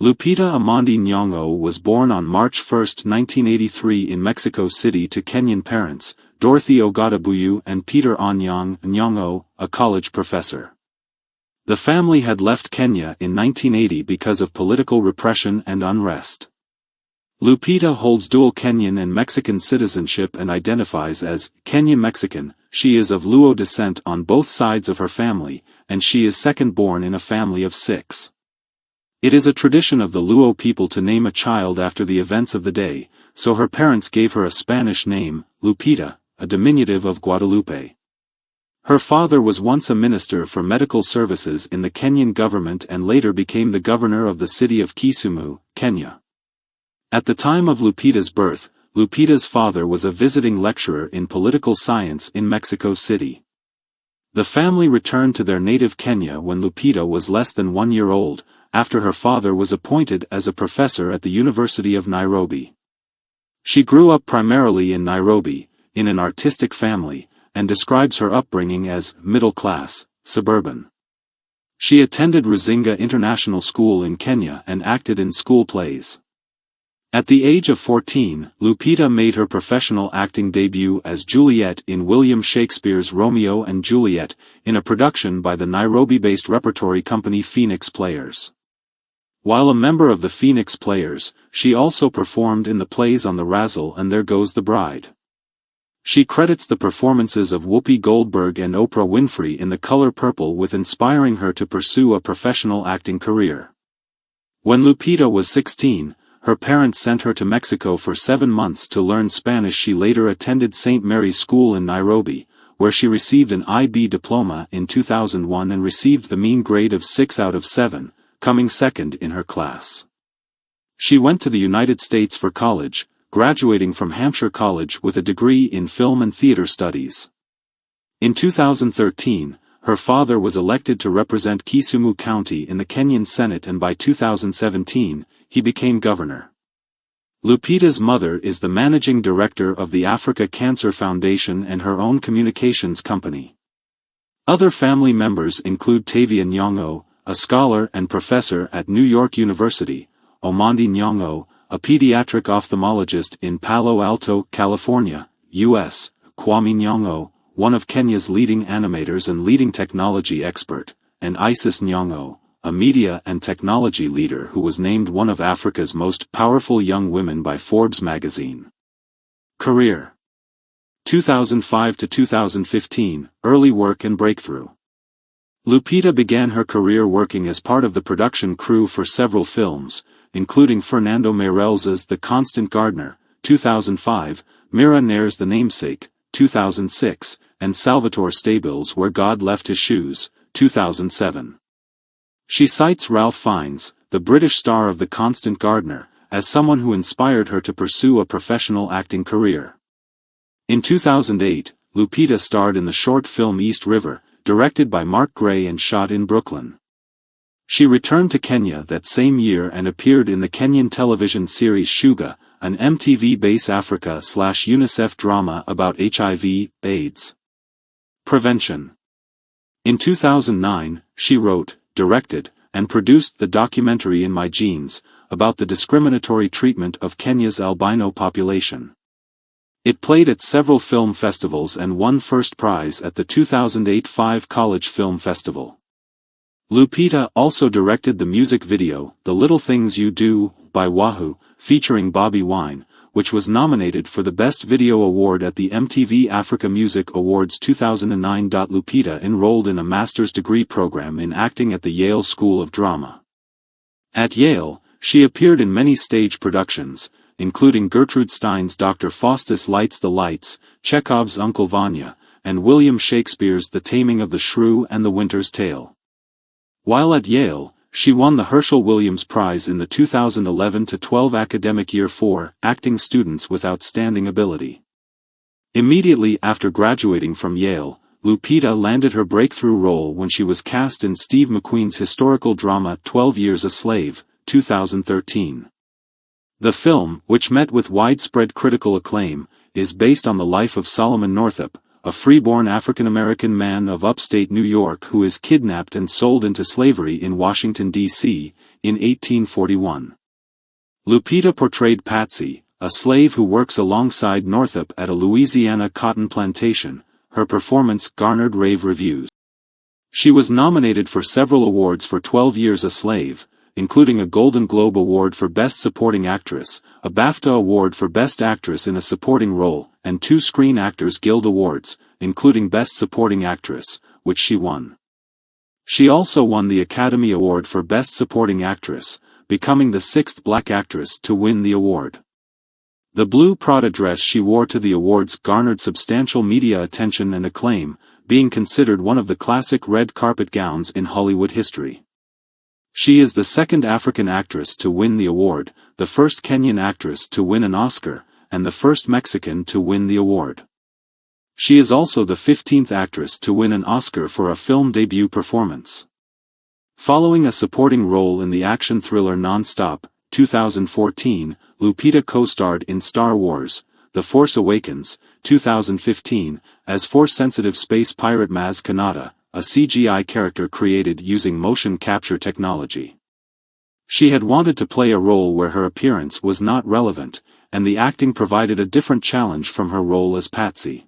Lupita Nyong'O was born on March 1, 1983 in Mexico City to Kenyan parents, Dorothy Ogadabuyu and Peter Anyang Nyong'o, a college professor. The family had left Kenya in 1980 because of political repression and unrest. Lupita holds dual Kenyan and Mexican citizenship and identifies as Kenyan-Mexican. She is of Luo descent on both sides of her family, and she is second born in a family of 6. It is a tradition of the Luo people to name a child after the events of the day, so her parents gave her a Spanish name, Lupita, a diminutive of Guadalupe. Her father was once a minister for medical services in the Kenyan government and later became the governor of the city of Kisumu, Kenya. At the time of Lupita's birth, Lupita's father was a visiting lecturer in political science in Mexico City. The family returned to their native Kenya when Lupita was less than 1 year old, after her father was appointed as a professor at the University of Nairobi. She grew up primarily in Nairobi, in an artistic family, and describes her upbringing as middle-class, suburban. She attended Ruzinga International School in Kenya and acted in school plays. At the age of 14, Lupita made her professional acting debut as Juliet in William Shakespeare's Romeo and Juliet, in a production by the Nairobi-based repertory company Phoenix Players. While a member of the Phoenix Players, she also performed in the plays On the Razzle and There Goes the Bride. She credits the performances of Whoopi Goldberg and Oprah Winfrey in The Color Purple with inspiring her to pursue a professional acting career. When Lupita was 16, her parents sent her to Mexico for 7 months to learn Spanish. She later attended St. Mary's School in Nairobi, where she received an IB diploma in 2001 and received the mean grade of 6 out of 7, coming second in her class. She went to the United States for college, graduating from Hampshire College with a degree in film and theater studies. In 2013, her father was elected to represent Kisumu County in the Kenyan Senate, and by 2017, he became governor. Lupita's mother is the managing director of the Africa Cancer Foundation and her own communications company. Other family members include Tavia Nyong'o, a scholar and professor at New York University, Omondi Nyong'o, a pediatric ophthalmologist in Palo Alto, California, U.S., Kwame Nyong'o, one of Kenya's leading animators and leading technology expert, and Isis Nyong'o, a media and technology leader who was named one of Africa's most powerful young women by Forbes magazine. Career: 2005 to 2015, early work and breakthrough. Lupita began her career working as part of the production crew for several films, including Fernando Meirelles' The Constant Gardener, 2005, Mira Nair's The Namesake, 2006, and Salvatore Stabile's Where God Left His Shoes, 2007. She cites Ralph Fiennes, the British star of The Constant Gardener, as someone who inspired her to pursue a professional acting career. In 2008, Lupita starred in the short film East River, directed by Mark Gray and shot in Brooklyn. She returned to Kenya that same year and appeared in the Kenyan television series Shuga, an MTV Base Africa/UNICEF drama about HIV/AIDS prevention. In 2009, she wrote, directed, and produced the documentary In My Genes, about the discriminatory treatment of Kenya's albino population. It played at several film festivals and won first prize at the 2008 Five College Film Festival. Lupita also directed the music video, The Little Things You Do, by Wahoo, featuring Bobby Wine, which was nominated for the Best Video Award at the MTV Africa Music Awards 2009. Lupita enrolled in a master's degree program in acting at the Yale School of Drama. At Yale, she appeared in many stage productions, including Gertrude Stein's Dr. Faustus Lights the Lights, Chekhov's Uncle Vanya, and William Shakespeare's The Taming of the Shrew and The Winter's Tale. While at Yale, she won the Herschel Williams Prize in the 2011-12 academic year for acting students with outstanding ability. Immediately after graduating from Yale, Lupita landed her breakthrough role when she was cast in Steve McQueen's historical drama 12 Years a Slave, 2013. The film, which met with widespread critical acclaim, is based on the life of Solomon Northup, a freeborn African-American man of upstate New York who is kidnapped and sold into slavery in Washington, D.C., in 1841. Lupita portrayed Patsy, a slave who works alongside Northup at a Louisiana cotton plantation. Her performance garnered rave reviews. She was nominated for several awards for 12 Years a Slave, including a Golden Globe Award for Best Supporting Actress, a BAFTA Award for Best Actress in a Supporting Role, and 2 Screen Actors Guild Awards, including Best Supporting Actress, which she won. She also won the Academy Award for Best Supporting Actress, becoming the 6th black actress to win the award. The blue Prada dress she wore to the awards garnered substantial media attention and acclaim, being considered one of the classic red carpet gowns in Hollywood history. She is the 2nd African actress to win the award, the 1st Kenyan actress to win an Oscar, and the 1st Mexican to win the award. She is also the 15th actress to win an Oscar for a film debut performance. Following a supporting role in the action thriller Non-Stop, 2014, Lupita co-starred in Star Wars: The Force Awakens, 2015, as Force-sensitive space pirate Maz Kanata, a CGI character created using motion capture technology. She had wanted to play a role where her appearance was not relevant, and the acting provided a different challenge from her role as Patsy.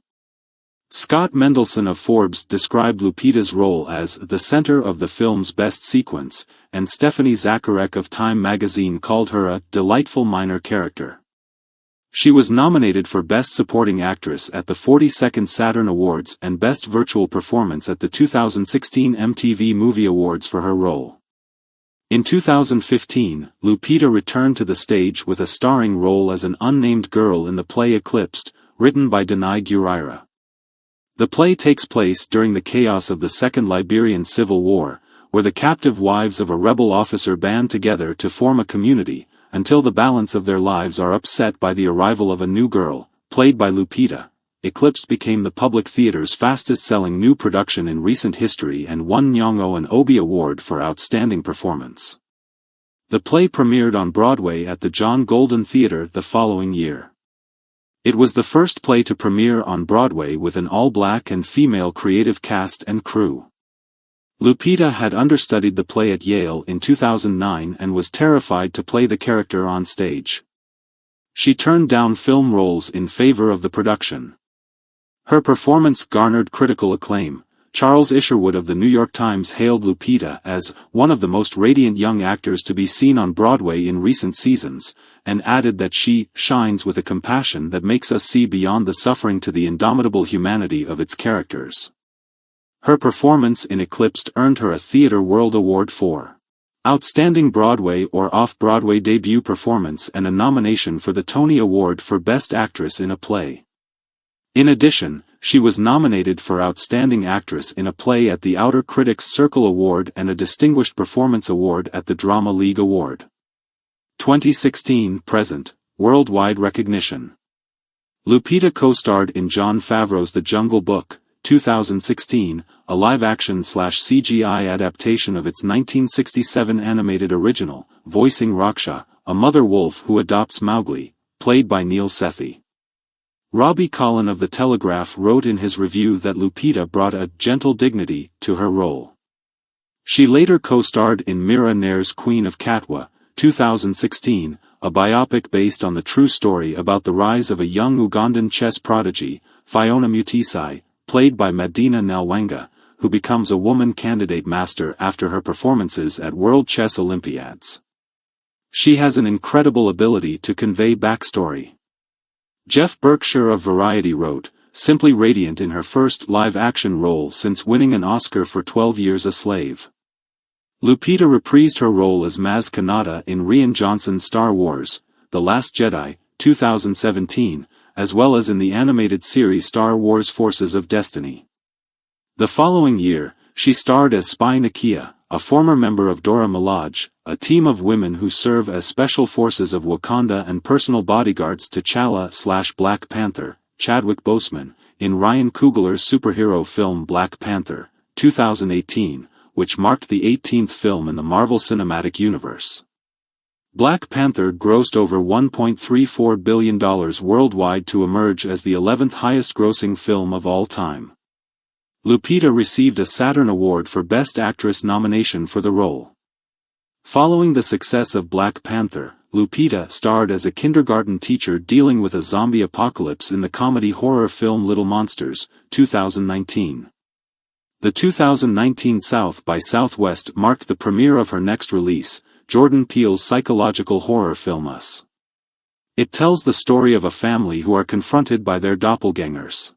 Scott Mendelson of Forbes described Lupita's role as the center of the film's best sequence, and Stephanie Zacharek of Time magazine called her a delightful minor character. She was nominated for Best Supporting Actress at the 42nd Saturn Awards and Best Virtual Performance at the 2016 MTV Movie Awards for her role. In 2015, Lupita returned to the stage with a starring role as an unnamed girl in the play Eclipsed, written by Denai Gurira. The play takes place during the chaos of the Second Liberian Civil War, where the captive wives of a rebel officer band together to form a community, until the balance of their lives are upset by the arrival of a new girl, played by Lupita. Eclipsed became the public theater's fastest-selling new production in recent history and won Nyong'o an Obie Award for Outstanding Performance. The play premiered on Broadway at the John Golden Theatre the following year. It was the first play to premiere on Broadway with an all-black and female creative cast and crew. Lupita had understudied the play at Yale in 2009 and was terrified to play the character on stage. She turned down film roles in favor of the production. Her performance garnered critical acclaim. Charles Isherwood of the New York Times hailed Lupita as one of the most radiant young actors to be seen on Broadway in recent seasons, and added that she shines with a compassion that makes us see beyond the suffering to the indomitable humanity of its characters. Her performance in Eclipsed earned her a Theatre World Award for Outstanding Broadway or Off-Broadway Debut Performance and a nomination for the Tony Award for Best Actress in a Play. In addition, she was nominated for Outstanding Actress in a Play at the Outer Critics Circle Award and a Distinguished Performance Award at the Drama League Award. 2016-present, worldwide recognition. Lupita co-starred in Jon Favreau's The Jungle Book, 2016, a live-action/CGI adaptation of its 1967 animated original, voicing Raksha, a mother wolf who adopts Mowgli, played by Neil Sethi. Robbie Collin of The Telegraph wrote in his review that Lupita brought a gentle dignity to her role. She later co-starred in Mira Nair's Queen of Katwa, 2016, a biopic based on the true story about the rise of a young Ugandan chess prodigy, Fiona Mutisai, played by Madina Nalwanga, who becomes a woman candidate master after her performances at World Chess Olympiads. She has an incredible ability to convey backstory. Jeff Berkshire of Variety wrote, "Simply radiant in her first live-action role since winning an Oscar for 12 Years a Slave." Lupita reprised her role as Maz Kanata in Rian Johnson's Star Wars: The Last Jedi, 2017, as well as in the animated series Star Wars Forces of Destiny. The following year, she starred as Spy Nakia, a former member of Dora Milaje, a team of women who serve as special forces of Wakanda and personal bodyguards to T'Challa/Black Panther, Chadwick Boseman, in Ryan Coogler's superhero film Black Panther, 2018, which marked the 18th film in the Marvel Cinematic Universe. Black Panther grossed over $1.34 billion worldwide to emerge as the 11th highest-grossing film of all time. Lupita received a Saturn Award for Best Actress nomination for the role. Following the success of Black Panther, Lupita starred as a kindergarten teacher dealing with a zombie apocalypse in the comedy horror film Little Monsters, 2019. The 2019 South by Southwest marked the premiere of her next release, Jordan Peele's psychological horror film Us. It tells the story of a family who are confronted by their doppelgangers.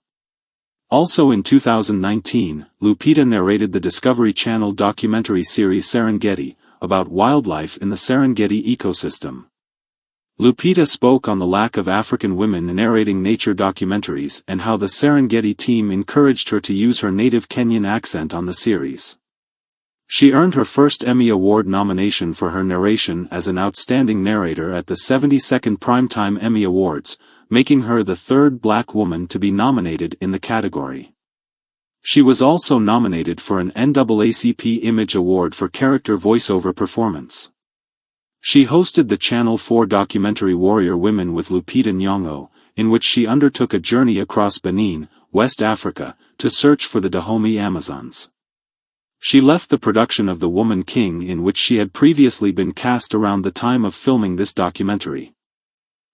Also in 2019, Lupita narrated the Discovery Channel documentary series Serengeti, about wildlife in the Serengeti ecosystem. Lupita spoke on the lack of African women narrating nature documentaries and how the Serengeti team encouraged her to use her native Kenyan accent on the series. She earned her first Emmy Award nomination for her narration as an outstanding narrator at the 72nd Primetime Emmy Awards, making her the third Black woman to be nominated in the category. She was also nominated for an NAACP Image Award for character voiceover performance. She hosted the Channel 4 documentary Warrior Women with Lupita Nyong'o, in which she undertook a journey across Benin, West Africa, to search for the Dahomey Amazons. She left the production of The Woman King, in which she had previously been cast, around the time of filming this documentary.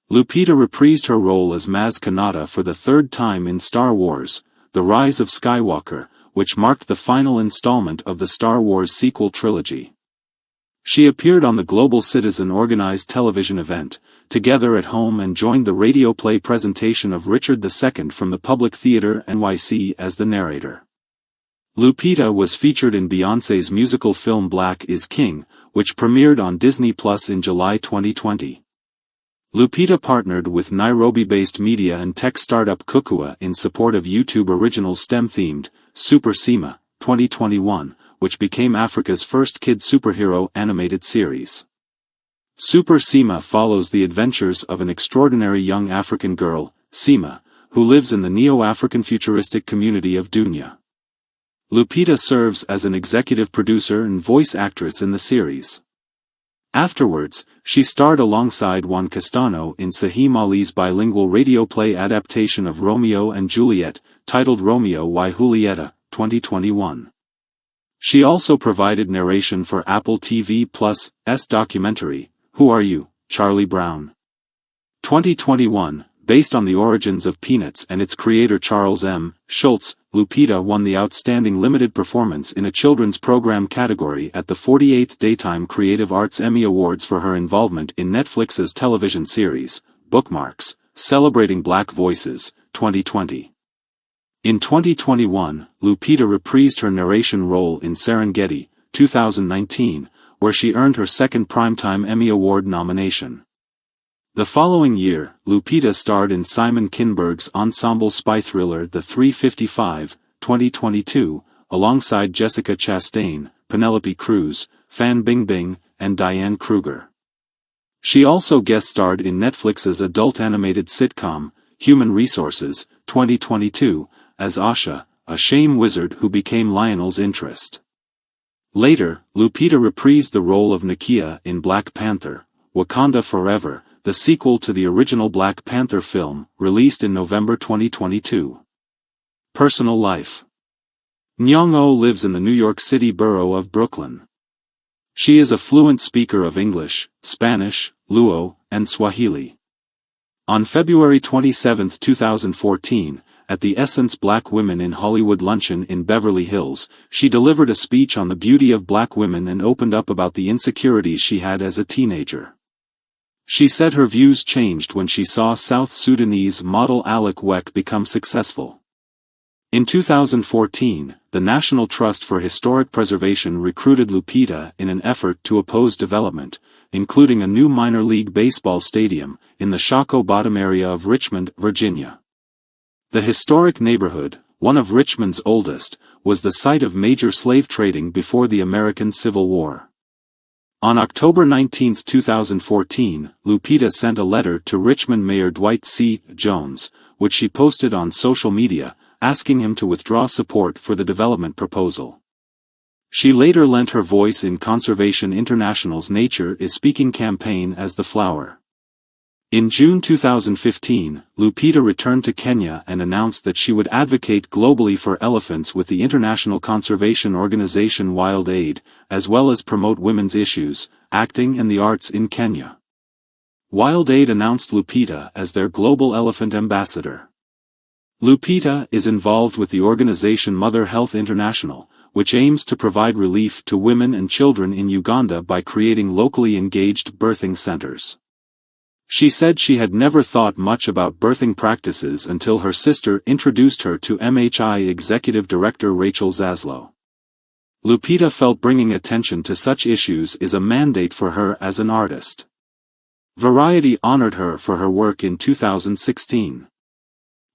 Lupita reprised her role as Maz Kanata for the third time in Star Wars: The Rise of Skywalker, which marked the final installment of the Star Wars sequel trilogy. She appeared on the Global Citizen organized television event, Together at Home, and joined the radio play presentation of Richard II from the Public Theater NYC as the narrator. Lupita was featured in Beyoncé's musical film Black is King, which premiered on Disney Plus in July 2020. Lupita partnered with Nairobi-based media and tech startup Kukua in support of YouTube original STEM-themed, Super Sima, 2021, which became Africa's first kid superhero animated series. Super Sima follows the adventures of an extraordinary young African girl, Sima, who lives in the neo-African futuristic community of Dunya. Lupita serves as an executive producer and voice actress in the series. Afterwards, she starred alongside Juan Castano in Sahim Ali's bilingual radio play adaptation of Romeo and Juliet, titled Romeo y Julieta, 2021. She also provided narration for Apple TV+'s documentary, Who Are You, Charlie Brown? 2021, based on the origins of Peanuts and its creator Charles M. Schulz. Lupita won the Outstanding Limited Performance in a Children's Program category at the 48th Daytime Creative Arts Emmy Awards for her involvement in Netflix's television series, Bookmarks, Celebrating Black Voices, 2020. In 2021, Lupita reprised her narration role in Serengeti, 2019, where she earned her second Primetime Emmy Award nomination. The following year, Lupita starred in Simon Kinberg's ensemble spy thriller The 355, 2022, alongside Jessica Chastain, Penelope Cruz, Fan Bingbing, and Diane Kruger. She also guest-starred in Netflix's adult animated sitcom, Human Resources, 2022, as Asha, a shame wizard who became Lionel's interest. Later, Lupita reprised the role of Nakia in Black Panther, Wakanda Forever, the sequel to the original Black Panther film, released in November 2022. Personal life. Nyong'o lives in the New York City borough of Brooklyn. She is a fluent speaker of English, Spanish, Luo, and Swahili. On February 27, 2014, at the Essence Black Women in Hollywood luncheon in Beverly Hills, she delivered a speech on the beauty of black women and opened up about the insecurities she had as a teenager. She said her views changed when she saw South Sudanese model Alec Weck become successful. In 2014, the National Trust for Historic Preservation recruited Lupita in an effort to oppose development, including a new minor league baseball stadium, in the Shockoe Bottom area of Richmond, Virginia. The historic neighborhood, one of Richmond's oldest, was the site of major slave trading before the American Civil War. On October 19, 2014, Lupita sent a letter to Richmond Mayor Dwight C. Jones, which she posted on social media, asking him to withdraw support for the development proposal. She later lent her voice in Conservation International's Nature is Speaking campaign as the flower. In June 2015, Lupita returned to Kenya and announced that she would advocate globally for elephants with the international conservation organization Wild Aid, as well as promote women's issues, acting and the arts in Kenya. Wild Aid announced Lupita as their global elephant ambassador. Lupita is involved with the organization Mother Health International, which aims to provide relief to women and children in Uganda by creating locally engaged birthing centers. She said she had never thought much about birthing practices until her sister introduced her to MHI Executive Director Rachel Zaslow. Lupita felt bringing attention to such issues is a mandate for her as an artist. Variety honored her for her work in 2016.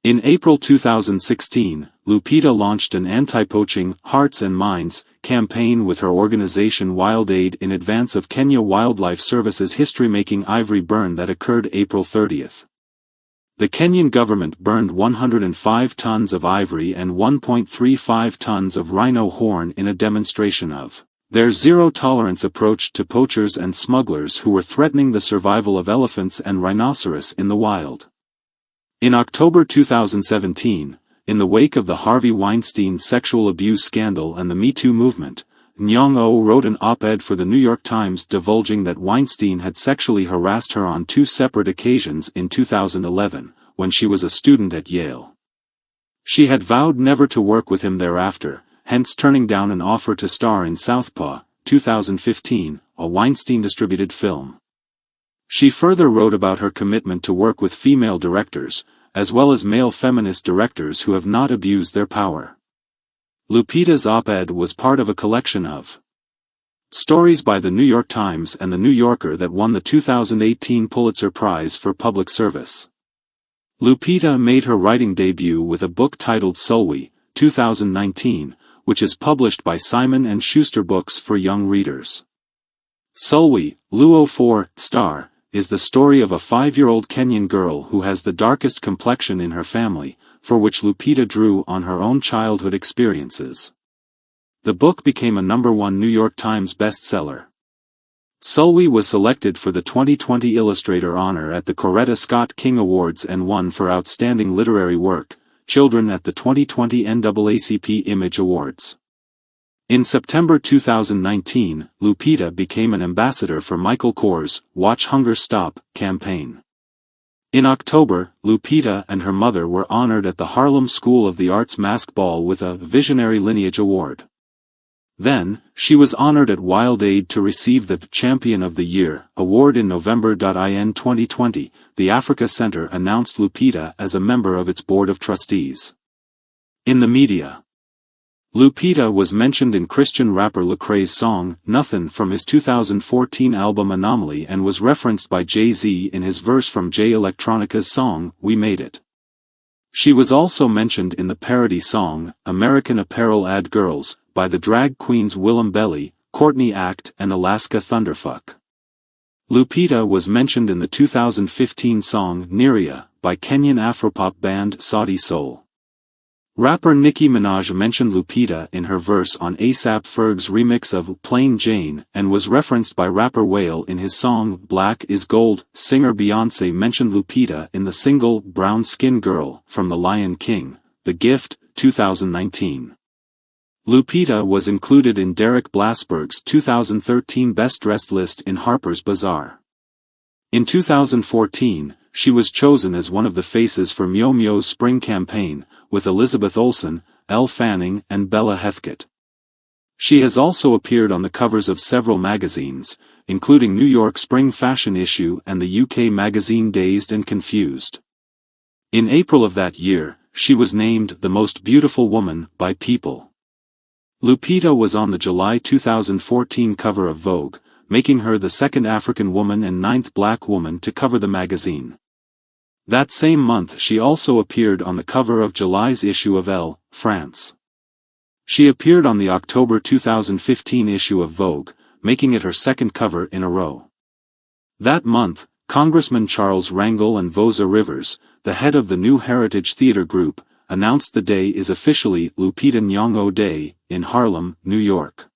In April 2016, Lupita launched an anti-poaching, Hearts and Minds, campaign with her organization Wild Aid in advance of Kenya Wildlife Service's history-making ivory burn that occurred April 30. The Kenyan government burned 105 tons of ivory and 1.35 tons of rhino horn in a demonstration of their zero-tolerance approach to poachers and smugglers who were threatening the survival of elephants and rhinoceros in the wild. In October 2017, in the wake of the Harvey Weinstein sexual abuse scandal and the Me Too movement, Nyong'o wrote an op-ed for the New York Times divulging that Weinstein had sexually harassed her on 2 separate occasions in 2011, when she was a student at Yale. She had vowed never to work with him thereafter, hence turning down an offer to star in Southpaw, 2015, a Weinstein-distributed film. She further wrote about her commitment to work with female directors, as well as male feminist directors who have not abused their power. Lupita's op-ed was part of a collection of stories by the New York Times and the New Yorker that won the 2018 Pulitzer Prize for Public Service. Lupita made her writing debut with a book titled Sulwe, 2019, which is published by Simon & Schuster Books for young readers. Sulwe, Luo 4, star, is the story of a 5-year-old Kenyan girl who has the darkest complexion in her family, for which Lupita drew on her own childhood experiences. The book became a #1 New York Times bestseller. Sulwe was selected for the 2020 Illustrator Honor at the Coretta Scott King Awards and won for Outstanding Literary Work, Children at the 2020 NAACP Image Awards. In September 2019, Lupita became an ambassador for Michael Kors' Watch Hunger Stop campaign. In October, Lupita and her mother were honored at the Harlem School of the Arts Mask Ball with a Visionary Lineage Award. Then, she was honored at Wild Aid to receive the Champion of the Year award in November. In 2020, the Africa Center announced Lupita as a member of its board of trustees. In the media, Lupita was mentioned in Christian rapper Lecrae's song, Nothin' from his 2014 album Anomaly and was referenced by Jay-Z in his verse from Jay Electronica's song, We Made It. She was also mentioned in the parody song, American Apparel Ad Girls, by the drag queens Willem Belly, Courtney Act and Alaska Thunderfuck. Lupita was mentioned in the 2015 song Niria, by Kenyan Afropop band Saudi Soul. Rapper Nicki Minaj mentioned Lupita in her verse on A$AP Ferg's remix of Plain Jane and was referenced by rapper Whale in his song Black is Gold. Singer Beyoncé mentioned Lupita in the single Brown Skin Girl from The Lion King, The Gift, 2019. Lupita was included in Derek Blasberg's 2013 Best Dressed list in Harper's Bazaar. In 2014, she was chosen as one of the faces for Meow Meow's spring campaign, with Elizabeth Olsen, Elle Fanning and Bella Heathcote. She has also appeared on the covers of several magazines, including New York Spring Fashion Issue and the UK magazine Dazed and Confused. In April of that year, she was named the Most Beautiful Woman by People. Lupita was on the July 2014 cover of Vogue, making her the second African woman and 9th black woman to cover the magazine. That same month she also appeared on the cover of July's issue of Elle, France. She appeared on the October 2015 issue of Vogue, making it her second cover in a row. That month, Congressman Charles Rangel and Voza Rivers, the head of the New Heritage Theater Group, announced the day is officially Lupita Nyong'o Day, in Harlem, New York.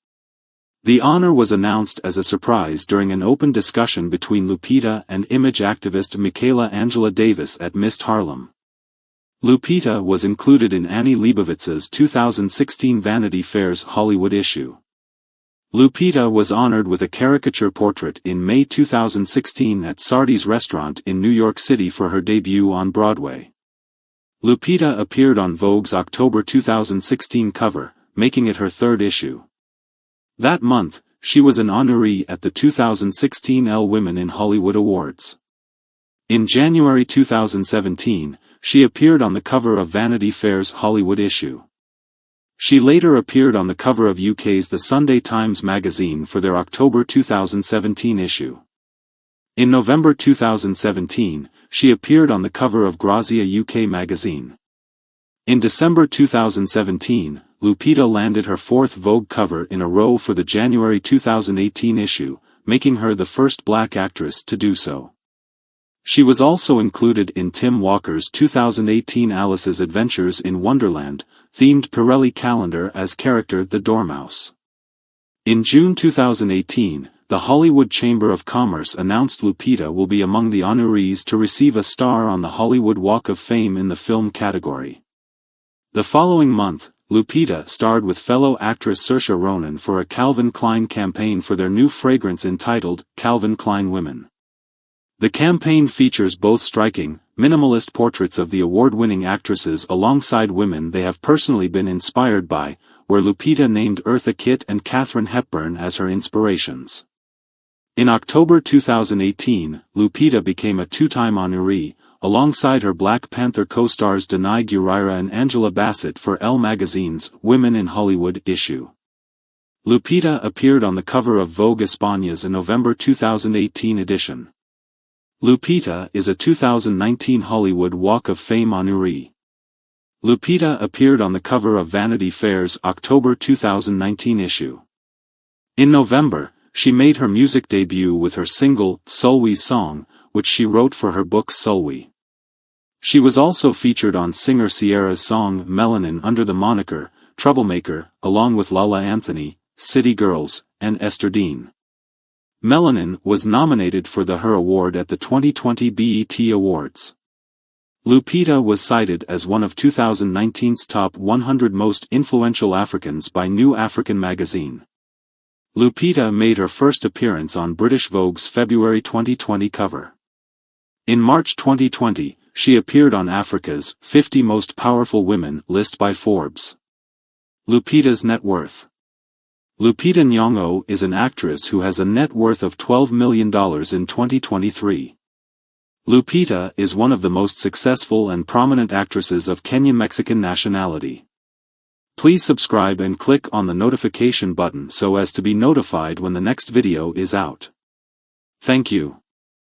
The honor was announced as a surprise during an open discussion between Lupita and image activist Michaela Angela Davis at Mist Harlem. Lupita was included in Annie Leibovitz's 2016 Vanity Fair's Hollywood issue. Lupita was honored with a caricature portrait in May 2016 at Sardi's restaurant in New York City for her debut on Broadway. Lupita appeared on Vogue's October 2016 cover, making it her third issue. That month, she was an honoree at the 2016 Elle Women in Hollywood Awards. In January 2017, she appeared on the cover of Vanity Fair's Hollywood issue. She later appeared on the cover of UK's The Sunday Times magazine for their October 2017 issue. In November 2017, she appeared on the cover of Grazia UK magazine. In December 2017, Lupita landed her fourth Vogue cover in a row for the January 2018 issue, making her the first black actress to do so. She was also included in Tim Walker's 2018 Alice's Adventures in Wonderland, themed Pirelli calendar as character the Dormouse. In June 2018, the Hollywood Chamber of Commerce announced Lupita will be among the honorees to receive a star on the Hollywood Walk of Fame in the film category. The following month, Lupita starred with fellow actress Saoirse Ronan for a Calvin Klein campaign for their new fragrance entitled Calvin Klein Women. The campaign features both striking, minimalist portraits of the award-winning actresses alongside women they have personally been inspired by, where Lupita named Eartha Kitt and Katharine Hepburn as her inspirations. In October 2018, Lupita became a two-time honoree, alongside her Black Panther co-stars Danai Gurira and Angela Bassett for Elle magazine's Women in Hollywood issue. Lupita appeared on the cover of Vogue España's November 2018 edition. Lupita is a 2019 Hollywood Walk of Fame honoree. Lupita appeared on the cover of Vanity Fair's October 2019 issue. In November, she made her music debut with her single, Sulwe Song, which she wrote for her book Sulwe. She was also featured on singer Ciara's song Melanin under the moniker, Troublemaker, along with Lala Anthony, City Girls, and Esther Dean. Melanin was nominated for the Her Award at the 2020 BET Awards. Lupita was cited as one of 2019's top 100 most influential Africans by New African magazine. Lupita made her first appearance on British Vogue's February 2020 cover. In March 2020, she appeared on Africa's 50 Most Powerful Women list by Forbes. Lupita's net worth. Lupita Nyong'o is an actress who has a net worth of $12 million in 2023. Lupita is one of the most successful and prominent actresses of Kenyan-Mexican nationality. Please subscribe and click on the notification button so as to be notified when the next video is out. Thank you.